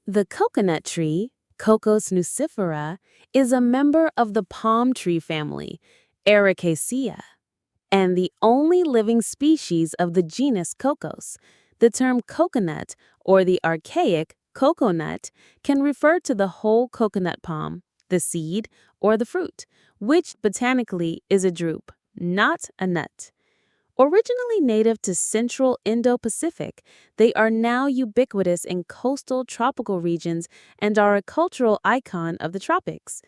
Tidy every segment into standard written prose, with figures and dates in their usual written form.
The coconut tree, Cocos nucifera, is a member of the palm tree family, Ericaceae, and the only living species of the genus Cocos. The term coconut, or the archaic coconut, can refer to the whole coconut palm, the seed, or the fruit, which botanically is a drupe, not a nut. Originally native to central Indo-Pacific, they are now ubiquitous in coastal tropical regions and are a cultural icon of the tropics.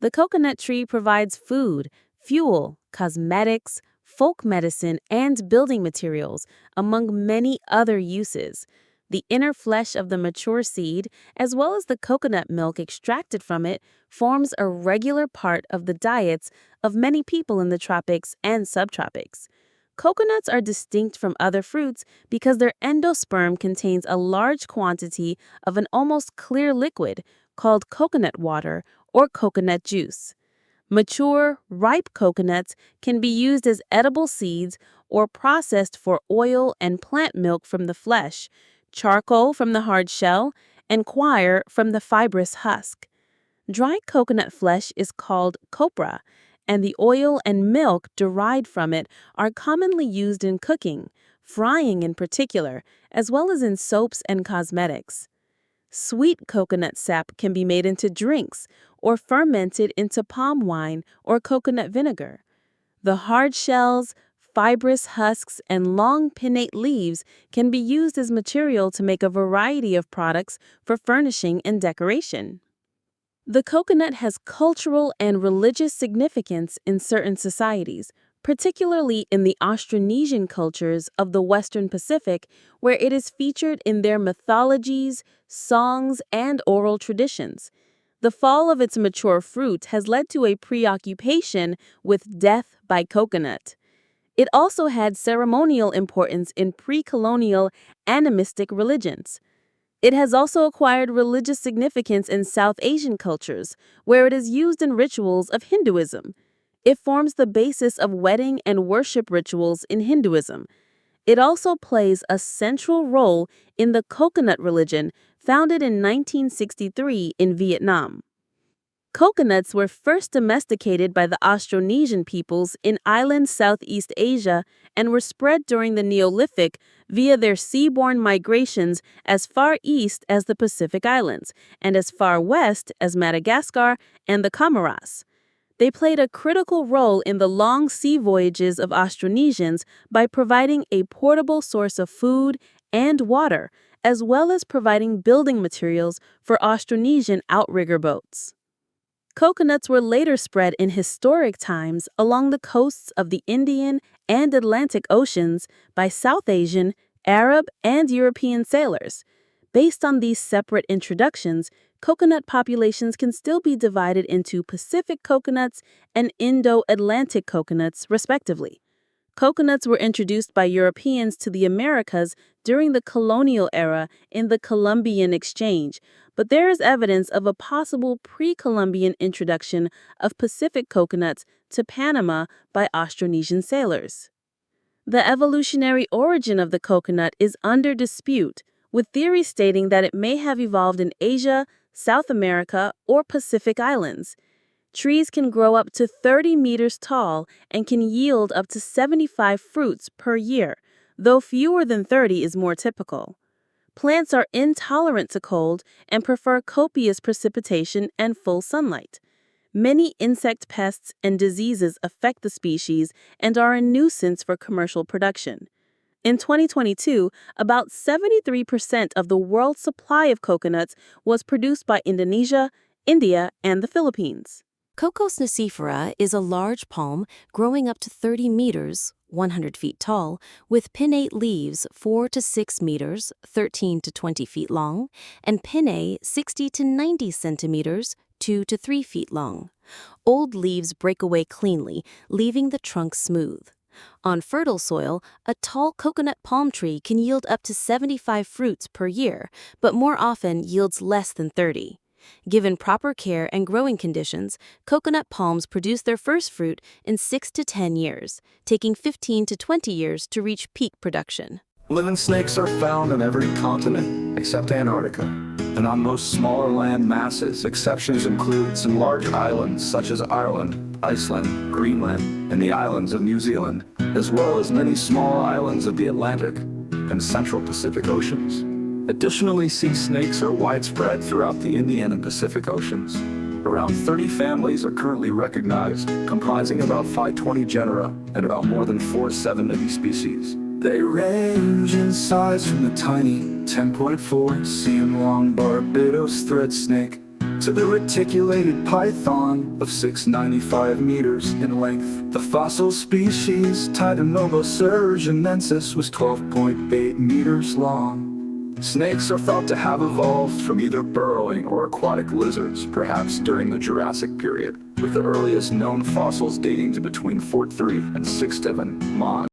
The coconut tree provides food, fuel, cosmetics, folk medicine, and building materials, among many other uses. The inner flesh of the mature seed, as well as the coconut milk extracted from it, forms a regular part of the diets of many people in the tropics and subtropics. Coconuts are distinct from other fruits because their endosperm contains a large quantity of an almost clear liquid called coconut water or coconut juice. Mature, ripe coconuts can be used as edible seeds or processed for oil and plant milk from the flesh, charcoal from the hard shell, and coir from the fibrous husk. Dry coconut flesh is called copra, and the oil and milk derived from it are commonly used in cooking, frying in particular, as well as in soaps and cosmetics. Sweet coconut sap can be made into drinks or fermented into palm wine or coconut vinegar. The hard shells, fibrous husks, and long pinnate leaves can be used as material to make a variety of products for furnishing and decoration. The coconut has cultural and religious significance in certain societies, particularly in the Austronesian cultures of the Western Pacific, where it is featured in their mythologies, songs, and oral traditions. The fall of its mature fruit has led to a preoccupation with death by coconut. It also had ceremonial importance in pre-colonial animistic religions. It has also acquired religious significance in South Asian cultures, where it is used in rituals of Hinduism. It forms the basis of wedding and worship rituals in Hinduism. It also plays a central role in the coconut religion founded in 1963 in Vietnam. Coconuts were first domesticated by the Austronesian peoples in island Southeast Asia and were spread during the Neolithic via their seaborne migrations as far east as the Pacific Islands and as far west as Madagascar and the Comoros. They played a critical role in the long sea voyages of Austronesians by providing a portable source of food and water, as well as providing building materials for Austronesian outrigger boats. Coconuts were later spread in historic times along the coasts of the Indian and Atlantic Oceans by South Asian, Arab, and European sailors. Based on these separate introductions, coconut populations can still be divided into Pacific coconuts and Indo-Atlantic coconuts, respectively. Coconuts were introduced by Europeans to the Americas during the colonial era in the Columbian Exchange, but there is evidence of a possible pre-Columbian introduction of Pacific coconuts to Panama by Austronesian sailors. The evolutionary origin of the coconut is under dispute, with theories stating that it may have evolved in Asia, South America, or Pacific Islands. Trees can grow up to 30 meters tall and can yield up to 75 fruits per year, though fewer than 30 is more typical. Plants are intolerant to cold and prefer copious precipitation and full sunlight. Many insect pests and diseases affect the species and are a nuisance for commercial production. In 2022, about 73% of the world's supply of coconuts was produced by Indonesia, India, and the Philippines. Cocos nucifera is a large palm growing up to 30 meters, 100 feet tall, with pinnate leaves 4 to 6 meters, 13 to 20 feet long, and pinnae 60 to 90 centimeters, 2 to 3 feet long. Old leaves break away cleanly, leaving the trunk smooth. On fertile soil, a tall coconut palm tree can yield up to 75 fruits per year, but more often yields less than 30. Given proper care and growing conditions, coconut palms produce their first fruit in 6 to 10 years, taking 15 to 20 years to reach peak production. Living snakes are found on every continent except Antarctica. And on most smaller land masses, exceptions include some large islands such as Ireland, Iceland, Greenland, and the islands of New Zealand, as well as many small islands of the Atlantic and Central Pacific Oceans. Additionally, sea snakes are widespread throughout the Indian and Pacific Oceans. Around 30 families are currently recognized, comprising about 520 genera and about more than 470 species. They range in size from the tiny 10.4 cm long Barbados thread snake to the reticulated python of 695 meters in length. The fossil species Titanobosurgenensis was 12.8 meters long. Snakes are thought to have evolved from either burrowing or aquatic lizards, perhaps during the Jurassic period, with the earliest known fossils dating to between 4.3 and 6.7 Mon.